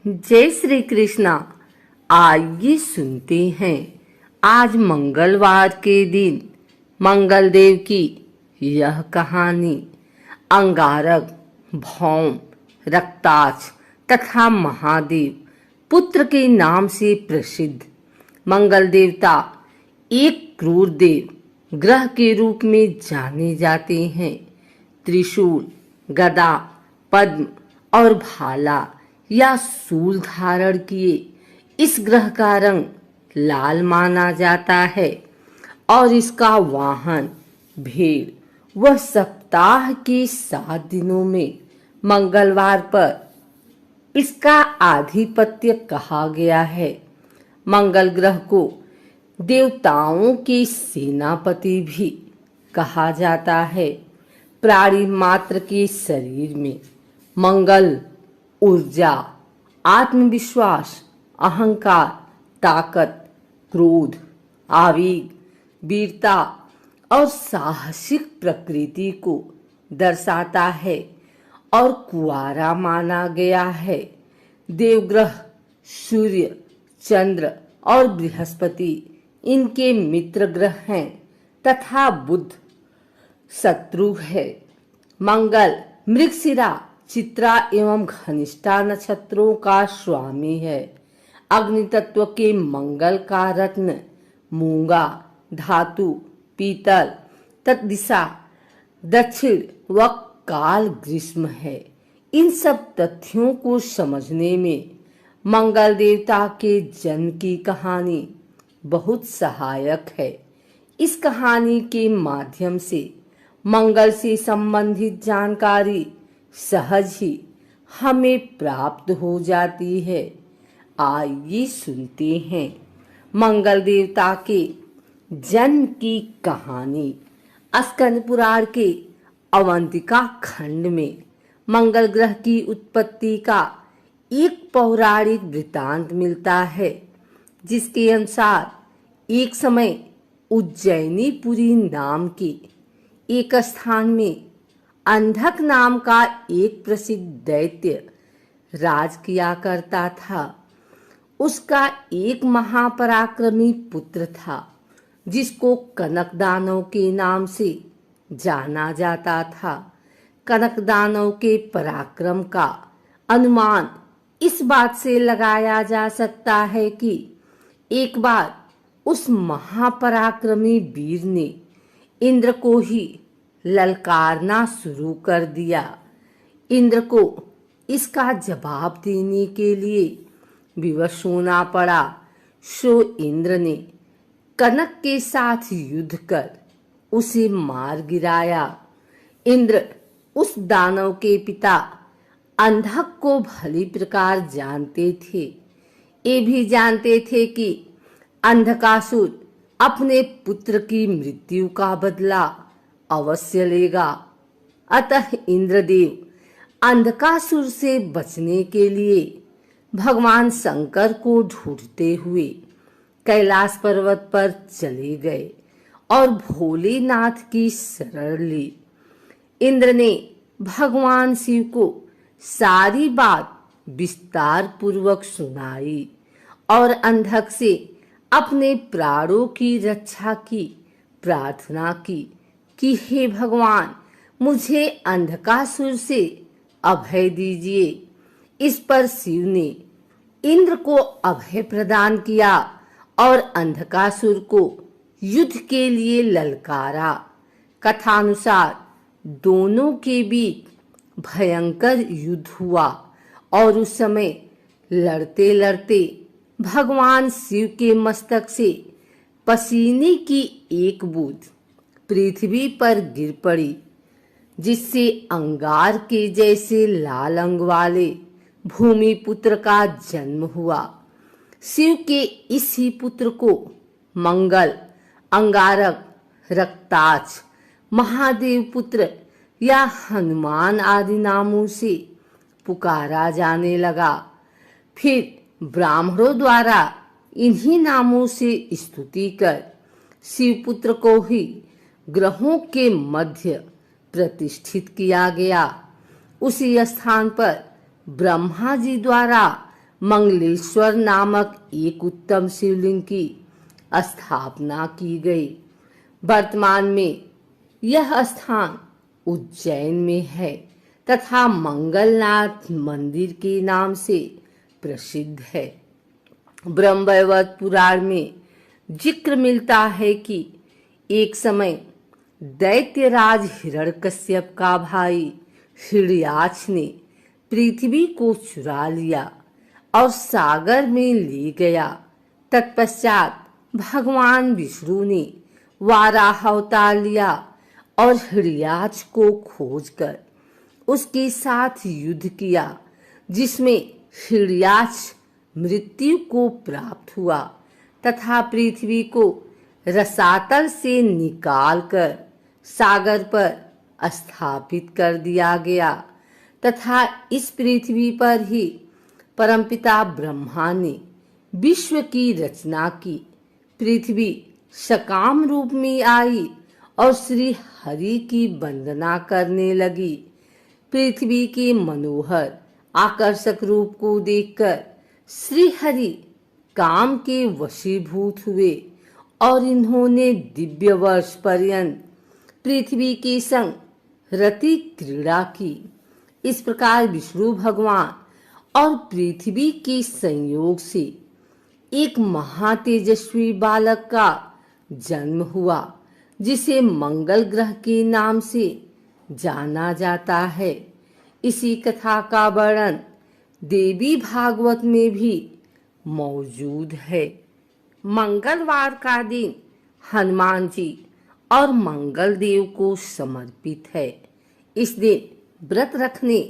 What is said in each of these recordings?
जय श्री कृष्णा। आइए सुनते हैं आज मंगलवार के दिन मंगलदेव की यह कहानी। अंगारक, भौम, रक्ताक्ष तथा महादेव पुत्र के नाम से प्रसिद्ध मंगल देवता एक क्रूर देव ग्रह के रूप में जाने जाते हैं। त्रिशूल, गदा, पद्म और भाला या सूल धारण किए इस ग्रह का रंग लाल माना जाता है और इसका वाहन भेड़। वह सप्ताह के 7 दिनों में मंगलवार पर इसका आधिपत्य कहा गया है। मंगल ग्रह को देवताओं के सेनापति भी कहा जाता है। प्राणी मात्र के शरीर में मंगल ऊर्जा, आत्मविश्वास, अहंकार, ताकत, क्रोध, आवेग, वीरता और साहसिक प्रकृति को दर्शाता है और कुआरा माना गया है। देवग्रह सूर्य, चंद्र और बृहस्पति इनके मित्र ग्रह हैं तथा बुध शत्रु है। मंगल मृगशिरा, चित्रा एवं घनिष्ठा नक्षत्रों का स्वामी है। अग्नि तत्व के मंगल का रत्न मूंगा, धातु, पीतल, तत्दिशा, दक्षिण व काल ग्रीष्म है। इन सब तथ्यों को समझने में मंगल देवता के जन्म की कहानी बहुत सहायक है। इस कहानी के माध्यम से मंगल से संबंधित जानकारी सहज ही हमें प्राप्त हो जाती है। आइए सुनते हैं मंगल देवता के जन्म की कहानी। स्कंद पुराण के अवंतिका खंड में मंगल ग्रह की उत्पत्ति का एक पौराणिक वृतांत मिलता है, जिसके अनुसार एक समय उज्जैनीपुरी नाम के एक स्थान में अंधक नाम का एक प्रसिद्ध दैत्य राज किया करता था। उसका एक महापराक्रमी पुत्र था, जिसको कनक दानव के नाम से जाना जाता था। कनक दानव के पराक्रम का अनुमान इस बात से लगाया जा सकता है कि एक बार उस महापराक्रमी वीर ने इंद्र को ही ललकारना शुरू कर दिया। इंद्र को इसका जवाब देने के लिए विवश होना पड़ा। सो इंद्र ने कनक के साथ युद्ध कर उसे मार गिराया। इंद्र उस दानव के पिता अंधक को भली प्रकार जानते थे। ये भी जानते थे कि अंधकासुर अपने पुत्र की मृत्यु का बदला अवश्य लेगा। अतः इंद्रदेव अंधकासुर से बचने के लिए भगवान शंकर को ढूंढते हुए कैलाश पर्वत पर चले गए और भोलेनाथ की शरण ली। इंद्र ने भगवान शिव को सारी बात विस्तार पूर्वक सुनाई और अंधक से अपने प्राणों की रक्षा की प्रार्थना की कि हे भगवान, मुझे अंधकासुर से अभय दीजिए। इस पर शिव ने इंद्र को अभय प्रदान किया और अंधकासुर को युद्ध के लिए ललकारा। कथानुसार दोनों के बीच भयंकर युद्ध हुआ और उस समय लड़ते लड़ते भगवान शिव के मस्तक से पसीने की एक बूंद पृथ्वी पर गिर पड़ी, जिससे अंगार के जैसे लाल अंग वाले भूमि पुत्र का जन्म हुआ। शिव के इस ही पुत्र को मंगल, अंगारक, रक्ताक्ष, महादेव पुत्र या हनुमान आदि नामों से पुकारा जाने लगा। फिर ब्राह्मणों द्वारा इन्हीं नामों से स्तुति कर शिवपुत्र को ही ग्रहों के मध्य प्रतिष्ठित किया गया। उसी स्थान पर ब्रह्मा जी द्वारा मंगलेश्वर नामक एक उत्तम शिवलिंग की स्थापना की गई। वर्तमान में यह स्थान उज्जैन में है तथा मंगलनाथ मंदिर के नाम से प्रसिद्ध है। ब्रह्मवैवर्त पुराण में जिक्र मिलता है कि एक समय दैत्यराज हिरण्यकश्यप का भाई हिरण्याक्ष ने पृथ्वी को चुरा लिया और सागर में ले गया। तत्पश्चात भगवान विष्णु ने वाराह अवतार लिया और हिरण्याक्ष को खोजकर उसके साथ युद्ध किया, जिसमें हिरण्याक्ष मृत्यु को प्राप्त हुआ तथा पृथ्वी को रसातल से निकालकर सागर पर स्थापित कर दिया गया तथा इस पृथ्वी पर ही परमपिता ब्रह्मा ने विश्व की रचना की। पृथ्वी सकाम रूप में आई और श्री हरि की वंदना करने लगी। पृथ्वी के मनोहर आकर्षक रूप को देखकर श्री हरि काम के वशीभूत हुए और इन्होंने दिव्य वर्ष पर्यंत पृथ्वी के संग रति क्रीड़ा की। इस प्रकार विष्णु भगवान और पृथ्वी के संयोग से एक महातेजस्वी बालक का जन्म हुआ, जिसे मंगल ग्रह के नाम से जाना जाता है। इसी कथा का वर्णन देवी भागवत में भी मौजूद है। मंगलवार का दिन हनुमान जी और मंगल देव को समर्पित है। इस दिन व्रत रखने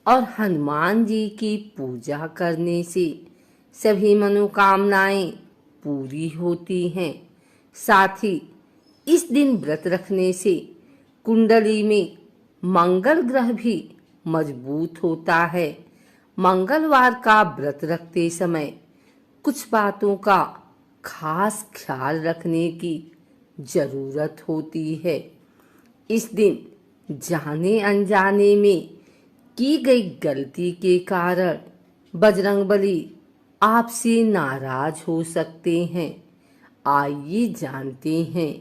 और हनुमान जी की पूजा करने से सभी मनोकामनाएं पूरी होती हैं। साथ ही इस दिन व्रत रखने से कुंडली में मंगल ग्रह भी मजबूत होता है। मंगलवार का व्रत रखते समय कुछ बातों का खास ख्याल रखने की जरूरत होती है। इस दिन जाने अनजाने में की गई गलती के कारण बजरंगबली आपसे नाराज हो सकते हैं। आइए जानते हैं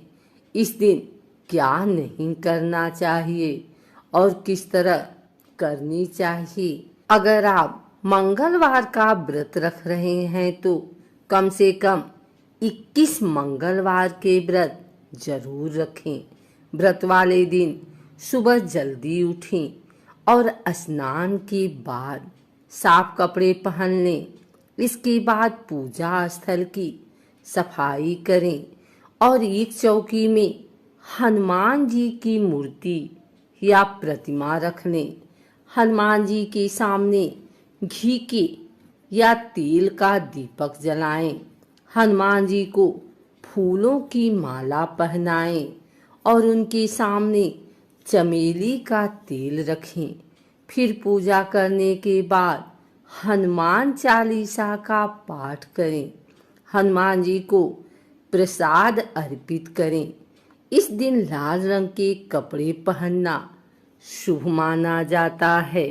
इस दिन क्या नहीं करना चाहिए और किस तरह करनी चाहिए। अगर आप मंगलवार का व्रत रख रहे हैं तो कम से कम 21 मंगलवार के व्रत जरूर रखें। व्रत वाले दिन सुबह जल्दी उठें और स्नान के बाद साफ कपड़े पहन लें। इसके बाद पूजा स्थल की सफाई करें और एक चौकी में हनुमान जी की मूर्ति या प्रतिमा रख लें। हनुमान जी के सामने घी के या तेल का दीपक जलाएं। हनुमान जी को फूलों की माला पहनाएं और उनके सामने चमेली का तेल रखें। फिर पूजा करने के बाद हनुमान चालीसा का पाठ करें। हनुमान जी को प्रसाद अर्पित करें। इस दिन लाल रंग के कपड़े पहनना शुभ माना जाता है।